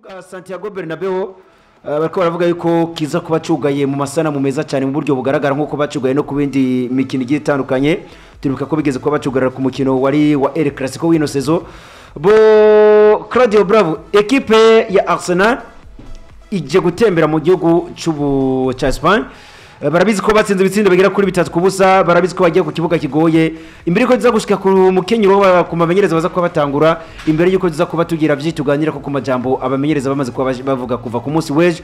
kibuga Santiago Bernabeu bariko baravuga yuko kiza kuba cugaye mu masana mu meza cyane mu buryo bugaragara nko bacugaye no kubindi mikino igiye itandukanye turibuka ko bigeze kuba bacugarara ku mukino wari wa El Clasico w'ino saison bo Claudio Bravo equipe ya Arsenal ije gutembera mu gihugu cy'ubu cha Spain barabizi ko batsinze ibitsindo bagera kuri 3 kubusa barabizi ko bagiye ku kibuga kigoye imbere ko ziza gushika ku mukenyero ku mamenyereza baza kuba batangura imbere yuko ziza kuba tugira vyituganira ko ku majambo abamenyereza bamaze kuba bavuga kuva ku munsi weje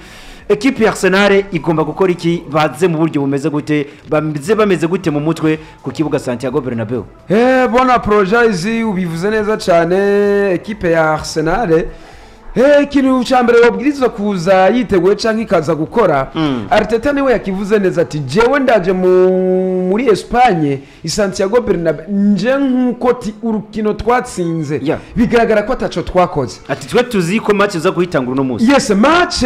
equipe ya Arsenal igomba gukora iki baze mu buryo bumeze gute bameze gute mu mutwe ku kibuga Santiago Bernabeu bona apologize ubivuze neza cyane equipe ya Arsenal ikintu cyambere wabwirizwa kuza yiteguye canke ikaza gukora Arteta niwe yakivuze neza ati jewe ndaje muri Espagne Santiago Bernabeu nje nkuko urukino twatsinze bigaragara ko ataco twakoze ati twe tuzi ko match za guhitangura no munsi yes match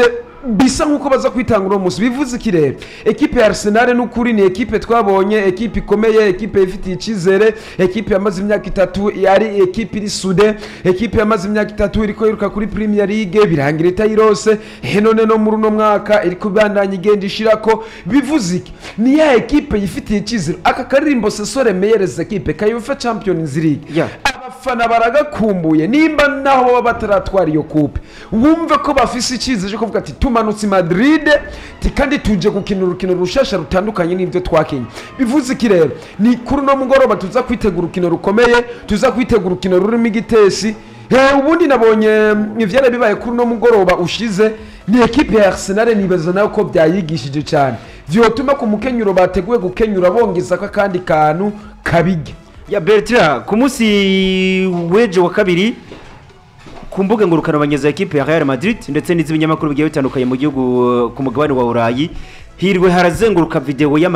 bisa nkuko baza kwitangura umunsi bivuze ikirere equipe ya Arsenal n'ukuri ni equipe twabonye equipe ikomeye equipe ifite icizere equipe yamaze imyaka 3 yari equipe iri sude equipe yamaze imyaka 3 iriko yiruka kuri Premier League birangira itayirose none no muri no mwaka iriko bandanye igenda ishirako bivuze iki ni ya equipe ifite icizere aka karirimbo sesore meilleures equipe kayifa Champions League abafana baragakumbuye nimba naho bataratwara iyo coupe wumve ko bafise icizere cyo kuvuga ati tumanutse Madrid kandi tuje gukina urukino rushasha rutandukanye n'ivyo twakenye bivuze iki rero ni kuri no mugoroba tuza kwitegura urukino rukomeye tuza kwitegura urukino rurimo igitesi ubundi nabonye ivyara bibaye kuri no mugoroba ushize ni equipe ya Arsenal nibaza nayo ko byayigishije cyane vyotuma ku mukenyuro bateguye gukenyura bongeza ko kandi kantu kabige ya Bertrand ku munsi weje wa kabiri kumbuga ngurukano banyeza equipe ya Real Madrid ndetse n'izibinyamakuru bigiye bitandukanye mu gihugu ku mugabane wa Burayi hirwe harazenguruka video ya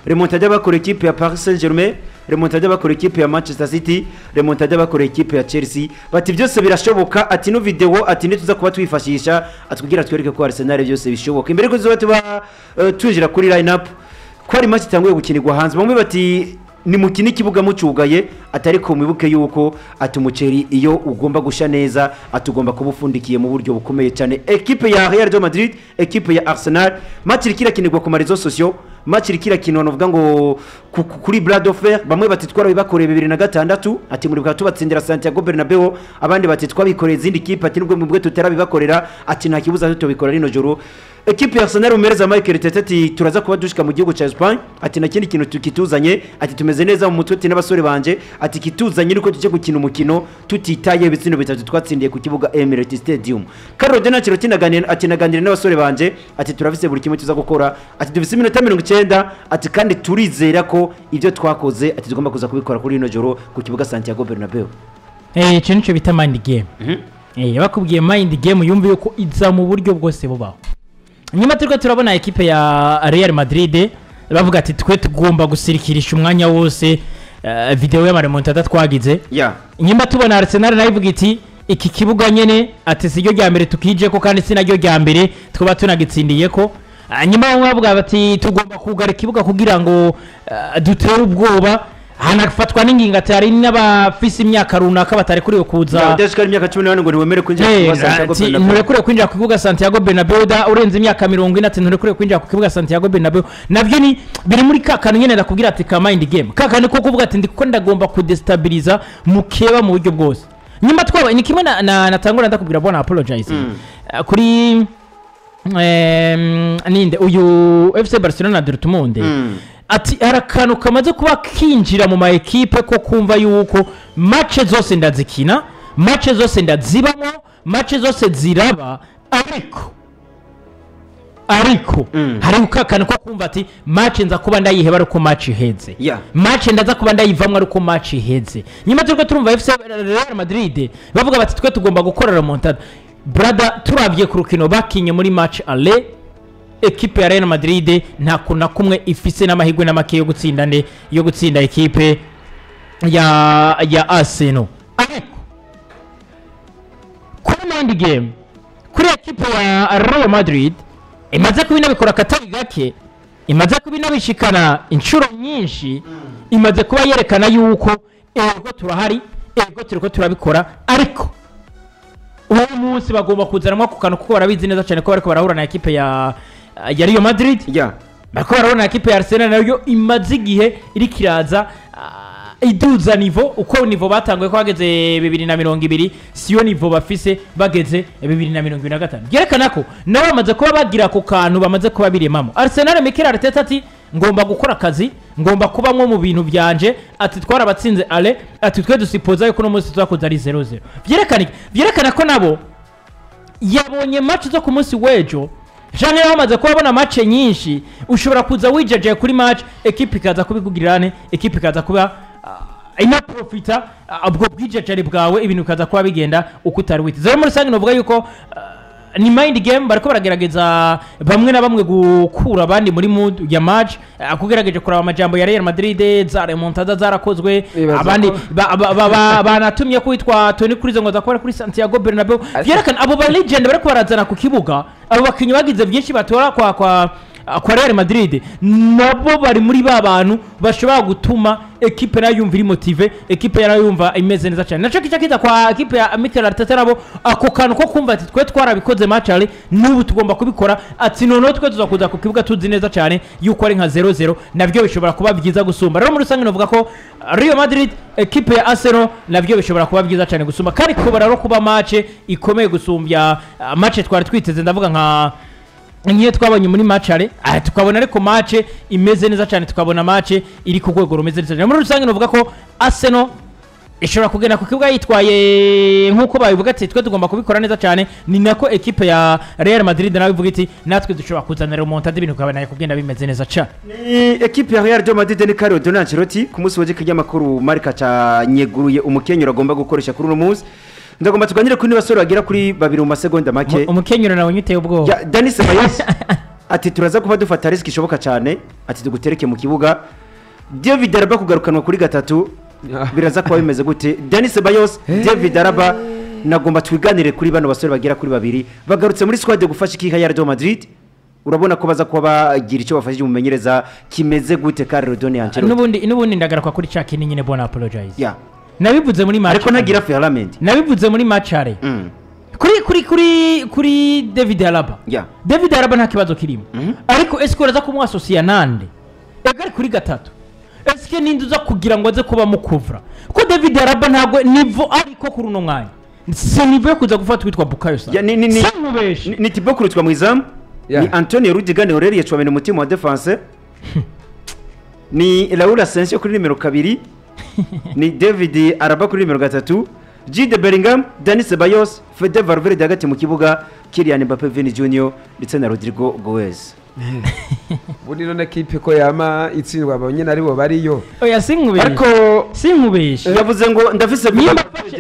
remontada bakora equipe ya Paris Saint-Germain remontada bakora equipe ya Manchester City remontada bakora equipe ya Chelsea bati byose birashoboka ati no video ati nituza kuba twifashisha atubwira twereke ko Arsenal byose bishoboka imbere ko ziba tuba twinjira kuri line up ko ari match itanguye gukinirwa hanze bamwe bati ni mukini kibuga mucugaye atari ko mwibuke yuko atumuceri iyo ugomba gusha neza atugomba kubufundikiye mu buryo bukomeye cyane equipe ya Real Madrid equipe ya Arsenal match ikirakinirwa ku marezo sociaux match ikirakinwa novuga ngo kuri Blad of Fer bamwe batitwara bibakoreye 2006 ati muri bwatu batsindira Santiago Bernabeu abandi batitwa bikoreye izindi kipe ati nubwo mubwe tutarabibakorera ati nta kibuza cyo bikora rino joro equipe ya Arsenal umereza Michael Arteta ati turaza kuba dushika mu gihugu ca Spain ati na kindi kintu tukituzanye ati tumeze neza mu mutwe ati n'abasore banje ati kituzanye niko tuje gukina umukino tutitaye ibitsino bitatu twatsindiye ku kibuga Emirates Stadium Carlo Ancelotti naganira n'abasore banje ati turavise buri kimwe tuza gukora ati dufise iminota 90 ati kandi turizera ko ivyo twakoze ati tugomba kuza kubikora kuri ino joro ku kibuga Santiago Bernabeu ikintu cyo bita mind game bakubwiye mind game yumve yuko iza mu buryo bwose bubaho nyuma turiko turabona equipe ya Real Madrid bavuga ati twe tugomba gusirikirisha umwanya wose video ya remontada twagize nyuma tubona Arsenal nayo ivuga iti iki kibuga nyene ati siryo rya mbere tukije ko kandi sinaryo rya mbere twaba tunagitsindiye ko nyuma bamwe bavuga bati tugomba kugara ikibuga kugira ngo dutere ubwoba hanafatwa n'inginga atari n'abafise imyaka runaka batari kuri kuza ndashikari imyaka 18 ngo niwemere kwinjira ku Santiago Bernabeu ntore kuri kwinjira ku kibuga Santiago Bernabeu da urenze imyaka 40 ntore kuri kwinjira ku kibuga Santiago Bernabeu navyo ni biri muri kakano nyene ndakubwira ati ka mind game kakano ko kuvuga ati ndiko ndagomba kudestabiliza mukeba mu buryo bwose nyuma twaba ni kimwe natangura ndakubwira bona apologize kuri ninde uyu FC Barcelona Dortmund ati arakano kamaze kuba kinjira mu ma equipe ko kumva yuko match zose ndazikina match zose ndazibamo match zose ziraba ariko hari ukakana ko kumva ati match nza kuba ndayiheba ariko match iheze match ndaza kuba ndayivamwa ariko match iheze nyuma turiko turumva FC Real Madrid bavuga bati twe tugomba gukora remontada brother turavye ku rukino bakinye muri match aller equipe ya Real Madrid nta kuna kumwe ifise n'amahigwe n'amake yo gutsinda equipe ya Arsenal ariko kuri mind game kuri equipe ya Real Madrid imaze kubinabikora katari gake imaze kubinabishikana inshuro nyinshi imaze kuba yerekana yuko ego turahari ego turiko turabikora ariko uwo munsi bagomba kuzanamo ku kantu kuko barabizi neza cyane ko bariko barahura na ekipe ya Real Madrid ya bariko barahura na ekipe ya Arsenal nayo imaze igihe iri kiraza iduza nivo uko nivo batanguye ko bageze 2020 siyo nivo bafise bageze 2025 byerekana ko nabo bamaze kuba bagira ku kantu bamaze kuba biremamo. Arsenal Mikel Arteta ati ngomba gukora akazi ngomba kubamwo mu bintu byanje ati twarabatsinze ale ati twe dusipoza yuko no munsi tuzakoza ari 0-0 byerekana ko nabo yabonye match zo ku munsi wejo Jean yamaze kubona match nyinshi ushobora kuza wijeje kuri match equipe ikaza kubigugirirane equipe ikaza kuba ina profita ubwo bwijejere bwawe ibintu kaza kuba bigenda uko utari wite zero muri sangi novuga yuko ni mind game bariko baragerageza bamwe na bamwe gukura abandi muri mood ya match akugerageje kuraba amajambo ya Real Madrid za remontada zarakozwe abandi banatumye kwitwa Toni Kroos ngo zakora kuri Santiago Bernabeu byerekana abo ba legend bariko barazana ku kibuga abo bakinyi bagize byinshi batora kwa Real Madrid nabo bari muri ba bantu bashobora gutuma equipe nayo yumva iri motive equipe nayo yumva imeze neza cyane naco kica kwa equipe ya Mikel Arteta nabo ako kantu ko kumva ati twe twarabikoze match ali n'ubu tugomba kubikora ati none twe tuzakuza ku kibuga tuzi neza cyane yuko ari nka 0-0 navyo bishobora kuba byiza gusumba rero muri rusange novuga ko Real Madrid equipe ya Arsenal navyo bishobora kuba byiza cyane gusumba kandi kubara ro kuba match ikomeye gusumbya match twari twiteze ndavuga nka ngiye twabonye muri match ale tukabona ariko match imeze neza cyane tukabona match iri ku rwego rumeze neza cyane muri rusange novuga ko Arsenal ishobora kugenda ku kibuga yitwaye nkuko babivuga ati twe tugomba kubikora neza cyane ni nako equipe ya Real Madrid nawe ivuga iti natwe dushobora kuzanira remontada ibintu kabana kugenda bimeze neza cyane ni equipe ya Real Madrid ni Carlo Ancelotti ku munsi w'iki kinyamakuru Marca ca nyeguruye umukenyero agomba gukoresha kuri uno munsi ndagomba tuganire kuri basore bagira kuri babiri mu masegonda make umukenyero nawe nyiteye ubwoba Dani Ceballos ati turaza kuba dufata risk ishoboka cyane ati dugutereke mu kibuga David Alaba kugarukanwa kuri gatatu biraza kuba bimeze gute Dani Ceballos David Alaba nagomba twiganire kuri bano basore bagira kuri babiri bagarutse muri squad gufasha ikiha ya Real Madrid urabona ko baza kuba bagira icyo bafashije umumenyereza kimeze gute Carlo Ancelotti nubundi ndagaruka kuri Chakini nyine bona apologize ya nabivuze muri match ariko nagira Ferland nabivuze muri match are kuri David Alaba David Alaba nta kibazo kirimo ariko eske uraza kumwasosiya nande egari kuri gatatu eske ninduza kugira ngo aze kuba mukuvra ko David Alaba ntago nivo ariko kuri uno mwanya si nivo yo kuza gufata witwa Bukayo Saka ni Thibaut Courtois mu izamu ni Antonio Rudiger Aurelien Tchouameni mu team wa defense ni Raúl Asensio kuri numero 2 ni David Alaba kuri numero 3 Jude Bellingham Dani Ceballos Fede Valverde hagati mu kibuga Kylian Mbappe Vini Junior ndetse na Rodrigo Goes buri none equipe ko yama itsindwa abonye naribo bariyo oya sinkubeshe ariko sinkubeshe yavuze ngo ndafise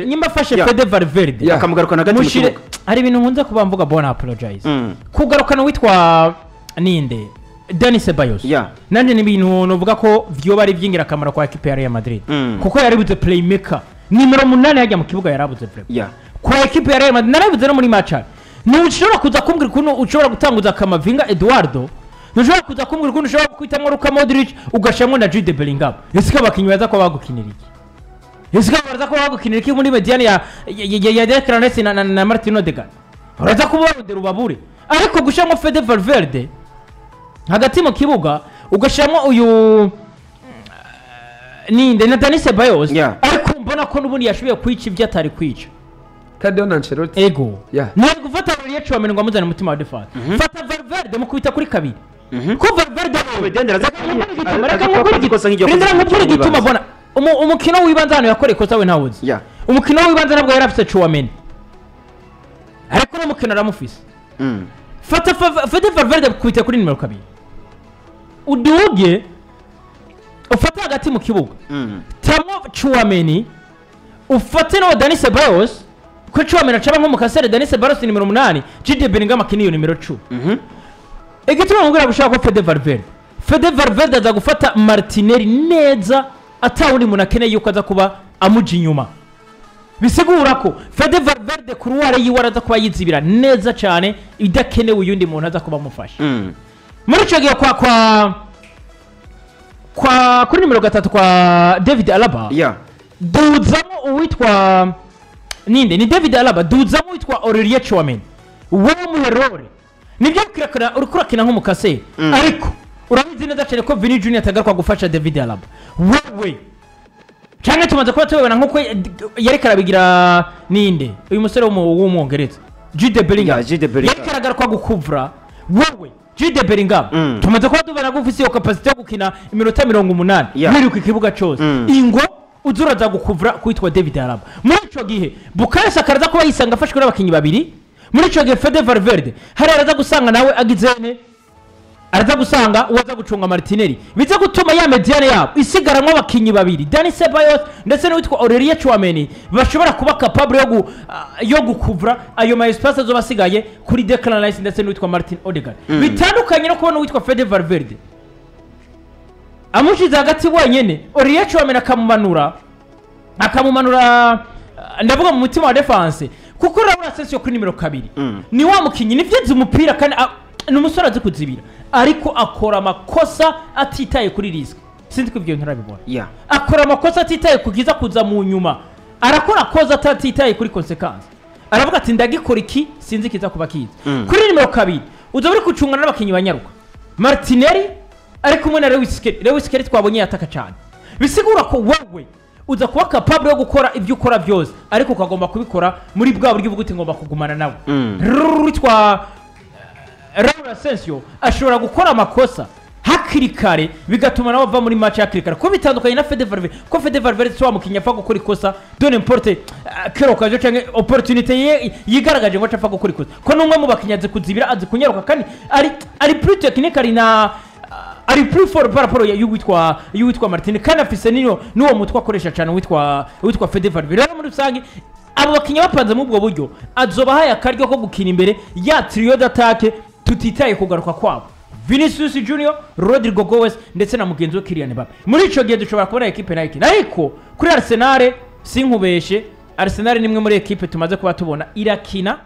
nyimba fashe Fede Valverde akamugarukana hagati mu kibuga hari ibintu nkunze kuba mvuga bona apologize kugarukana witwa ninde Dani Ceballos nanje ni ibintu novuga ko vyo bari vyingira kamera kwa equipe ya Real Madrid kuko yaribuze playmaker nimero 8 yajya mu kibuga yarabuze play kwa equipe ya Real Madrid narabuze no muri match nushobora kuza kumbwira kuno ushobora gutanguza Kamavinga Eduardo nushobora kuza kumbwira kuno ushobora kwitamwa Luka Modric ugashamwe na Jude Bellingham ese abakinyi baza ko bagukinira iki ese baza ko bagukinira iki muri mediane ya Declan Rice na Martin Odegaard uraza kuba barondera ubabure ariko gushamwe Fede Valverde hagati mu kibuga ugashamwe uyu ninde na Dani Ceballos ariko mbona ko nubundi yashoboye kwica ibyo atari kwica Carlo Ancelotti ego nari gufata Aurelien Tchouameni ngo amuzane umutima wa defense fata Valverde mukubita kuri kabiri ko Valverde reka gituma bona umukino w'ibanze hano yakoreye kosa we ntawuzi umukino w'ibanze nabwo yari afite Tchouameni ariko no mukino aramufise fata Fede Valverde mukubita kuri numero 2 uduge ufata hagati mu kibuga tamo Tchouameni ufate no Dani Ceballos ko Tchouameni acaba nko mu kasere Dani Ceballos numero 8 Jude Bellingham akiniyo numero 10 egituma ngura gushaka ko Fede Valverde aza gufata Martinelli neza atawundi munakene yuko aza kuba amuji nyuma bisigura ko Fede Valverde kuruware yiwe araza kuba yizibira neza cyane idakenewe uyundi muntu aza kuba mufasha muri cyo gihe kwa kuri numero 3 kwa David Alaba duzamo uwitwa ninde ni David Alaba duzamo witwa Aurelien Tchouameni wowe muherore nibyo uriko urakina nk'umukaseri ariko urabizi neza cyane ko Vini Junior atagaruka gufasha David Alaba wowe cyane tumaze kuba tubibona nk'uko yari karabigira ninde uyu musore w'umwongereza Jude Bellingham yari karagaruka gukuvura wowe Jude Bellingham tumaze kuba tubona ko ufite iyo capacity yo gukina iminota 80 muri ku kibuga cyose ingo uzuraza gukuvura kwitwa David Alaba muri ico gihe Bukayo Saka araza kuba yisanga afashwe n'abakinyi babiri muri ico gihe Fede Valverde hari araza gusanga nawe agizene araza gusanga uwaza gucunga Martinelli bize gutuma ya mediane yabo isigaramwe abakinyi babiri Dani Ceballos ndetse n'uwitwa Aurelien Tchouameni bashobora kuba capable yo gukuvura ayo ma espace azobasigaye kuri Declan Rice ndetse n'uwitwa Martin Odegaard bitandukanye no kubona uwitwa Fede Valverde amushize hagati wenyene Aurelien Tchouameni akamumanura ndavuga mu mutima wa defense kuko urabona sesio kuri nimero 2 ni wa mukinyi nivyenze umupira kandi numusore azi kuzibira ariko akora amakosa atitaye kuri risk sinzi ko ibyo ntarabibona akora amakosa atitaye kugiza kuza mu nyuma arakora koza atitaye kuri consequence aravuga ati ndagikora iki sinzi kiza kuba kiza kuri nimero 2 uzo buri kucungana n'abakinyi banyaruka Martinelli ari kumwe na Lewis Kelly twabonye yataka cyane bisigura ko wowe uza kuba capable yo gukora ibyo ukora byose ariko ukagomba kubikora muri bwa buryo bwo ngomba kugumana nawe rutwa Raul Asensio ashobora gukora amakosa hakiri kare bigatuma nawe ava muri match hakiri kare ko bitandukanye na Fede Valverde ko Fede Valverde twa mukinya apfa gukora ikosa done importe kero kaje canke opportunity yigaragaje ngo apfa gukora ikosa ko numwe mu bakinyaze kuzibira azi kunyaruka kandi ari plus technical na ari plus for rapport y'uwitwa Martin kandi afise n'uwo mutwe akoresha cyane witwa Fede Valverde rero muri rusange abo bakinya bapanze mu bwo buryo azobahaye akaryo ko gukina imbere ya trio d'attaque tutitaye kugaruka kwabo Vinicius Junior, Rodrigo Goes ndetse na mugenzi we Kylian Mbappe muri ico gihe dushobora kubona equipe nayo ariko kuri Arsenal sinkubeshe Arsenal nimwe muri equipe tumaze kuba tubona irakina